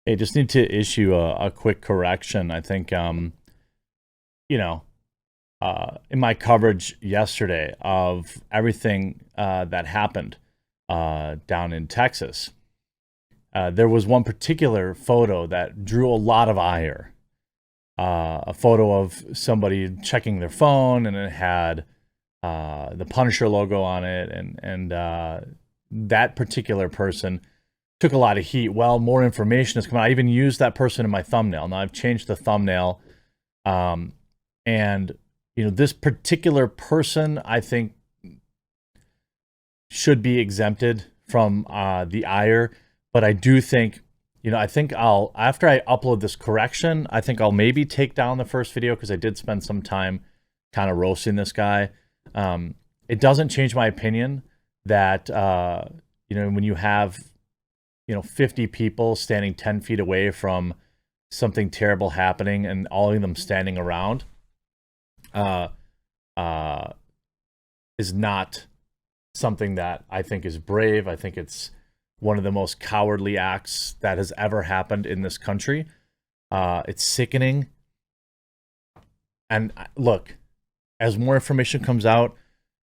Hey, just need to issue a quick correction. I think, you know, in my coverage yesterday of everything that happened down in Texas, there was one particular photo that drew a lot of ire. A photo of somebody checking their phone, and it had the Punisher logo on it, and that particular person took a lot of heat. Well, more information has come out. I even used that person in my thumbnail. Now I've changed the thumbnail, and this particular person, I think, should be exempted from the ire. But I do think, I think I'll, after I upload this correction, I think I'll maybe take down the first video because I did spend some time kind of roasting this guy. It doesn't change my opinion that, when you have 50 people standing 10 feet away from something terrible happening and all of them standing around, is not something that I think is brave. I think it's one of the most cowardly acts that has ever happened in this country. It's sickening. And look, as more information comes out,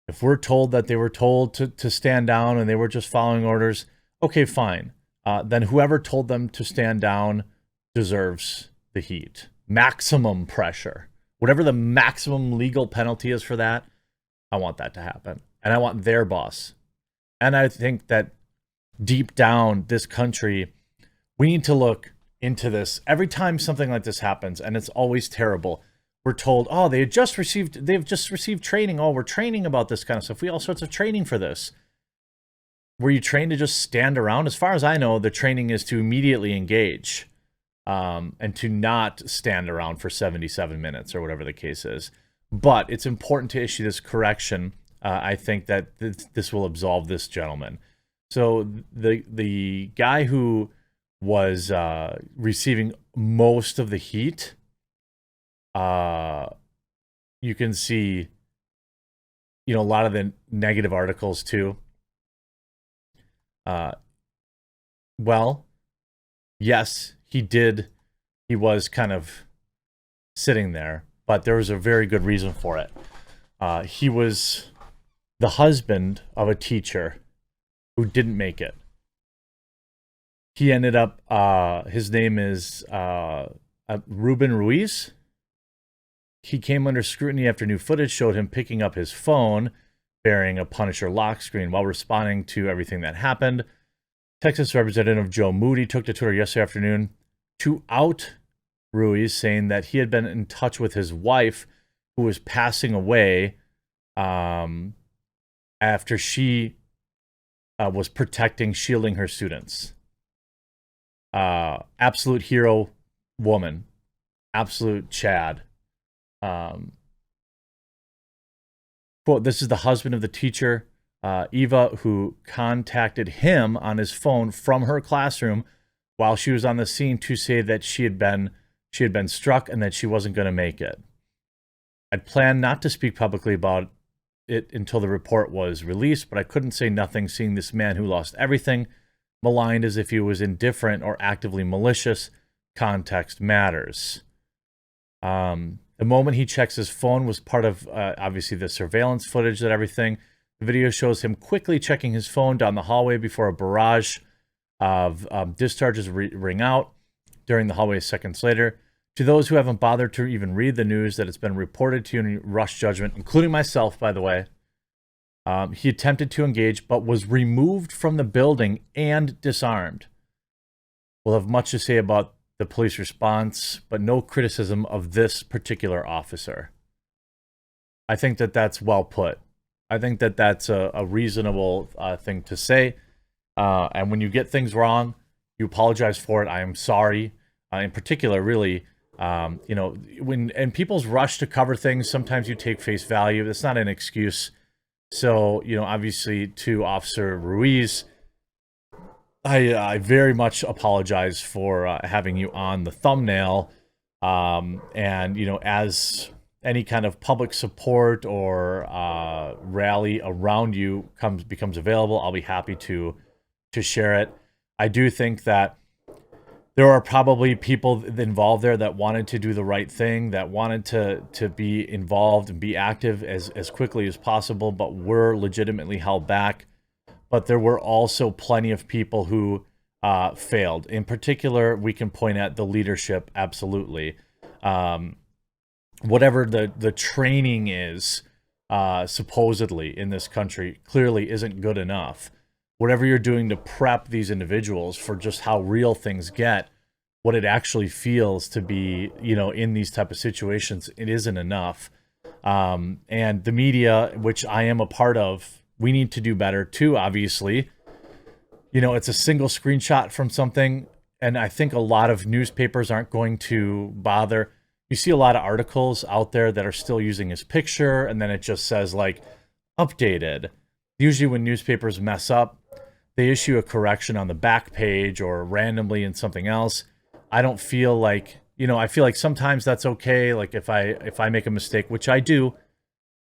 if we're told that they were told to stand down and they were just following orders, okay, fine. Then whoever told them to stand down deserves the heat. Maximum pressure. Whatever the maximum legal penalty is for that, I want that to happen. And I want their boss. And I think that deep down, this country, we need to look into this. Every time something like this happens, and it's always terrible, we're told, oh, they've just received training. Oh, we're training about this kind of stuff. We have all sorts of training for this. Were you trained to just stand around? As far as I know, the training is to immediately engage, and to not stand around for 77 minutes or whatever the case is. But it's important to issue this correction. I think that this will absolve this gentleman. So the guy who was receiving most of the heat, you can see, a lot of the negative articles too. Well, yes, he did. He was kind of sitting there, but there was a very good reason for it. He was the husband of a teacher who didn't make it. He ended up, his name is Ruben Ruiz. He came under scrutiny after new footage showed him picking up his phone bearing a Punisher lock screen while responding to everything that happened. Texas Representative Joe Moody took to Twitter yesterday afternoon to out Ruiz, saying that he had been in touch with his wife, who was passing away after she was protecting, shielding her students. Absolute hero woman. Absolute Chad. Quote, this is the husband of the teacher, Eva, who contacted him on his phone from her classroom while she was on the scene to say that she had been struck and that she wasn't going to make it. I'd planned not to speak publicly about it until the report was released, but I couldn't say nothing seeing this man who lost everything maligned as if he was indifferent or actively malicious. Context matters. The moment he checks his phone was part of, obviously, the surveillance footage that everything. The video shows him quickly checking his phone down the hallway before a barrage of discharges ring out during the hallway seconds later. To those who haven't bothered to even read the news that it's been reported to you in rush judgment, including myself, by the way, he attempted to engage but was removed from the building and disarmed. We'll have much to say about the police response, but no criticism of this particular officer. I think that that's well put. I think that that's a reasonable thing to say. And when you get things wrong, you apologize for it. I am sorry. In particular, really, when people's rush to cover things, sometimes you take face value. That's not an excuse. So, obviously, to Officer Ruiz, I very much apologize for having you on the thumbnail. And, as any kind of public support or rally around you becomes available, I'll be happy to share it. I do think that there are probably people involved there that wanted to do the right thing, that wanted to be involved and be active as quickly as possible, but were legitimately held back. But there were also plenty of people who failed. In particular, we can point at the leadership, absolutely. Whatever the training is, supposedly in this country, clearly isn't good enough. Whatever you're doing to prep these individuals for just how real things get, what it actually feels to be, in these type of situations, it isn't enough. And the media, which I am a part of, we need to do better too, obviously. It's a single screenshot from something, and I think a lot of newspapers aren't going to bother. You see a lot of articles out there that are still using his picture, and then it just says like updated. Usually when newspapers mess up, they issue a correction on the back page or randomly in something else. I don't feel like, I feel like sometimes that's okay. Like if I make a mistake, which I do,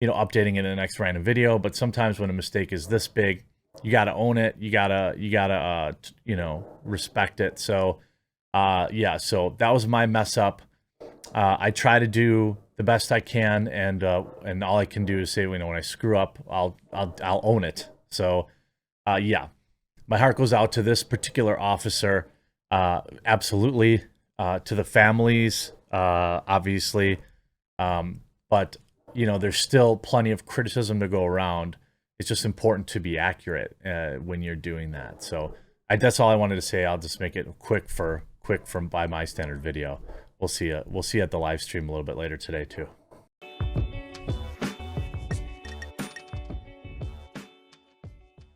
updating it in the next random video, but sometimes when a mistake is this big, you got to own it. You gotta respect it. So, yeah, so that was my mess up. I try to do the best I can, and all I can do is say, when I screw up, I'll own it. So, yeah, my heart goes out to this particular officer, absolutely, to the families, obviously, but there's still plenty of criticism to go around. It's just important to be accurate when you're doing that. So that's all I wanted to say. I'll just make it quick from by my standard video. We'll see you at the live stream a little bit later today too.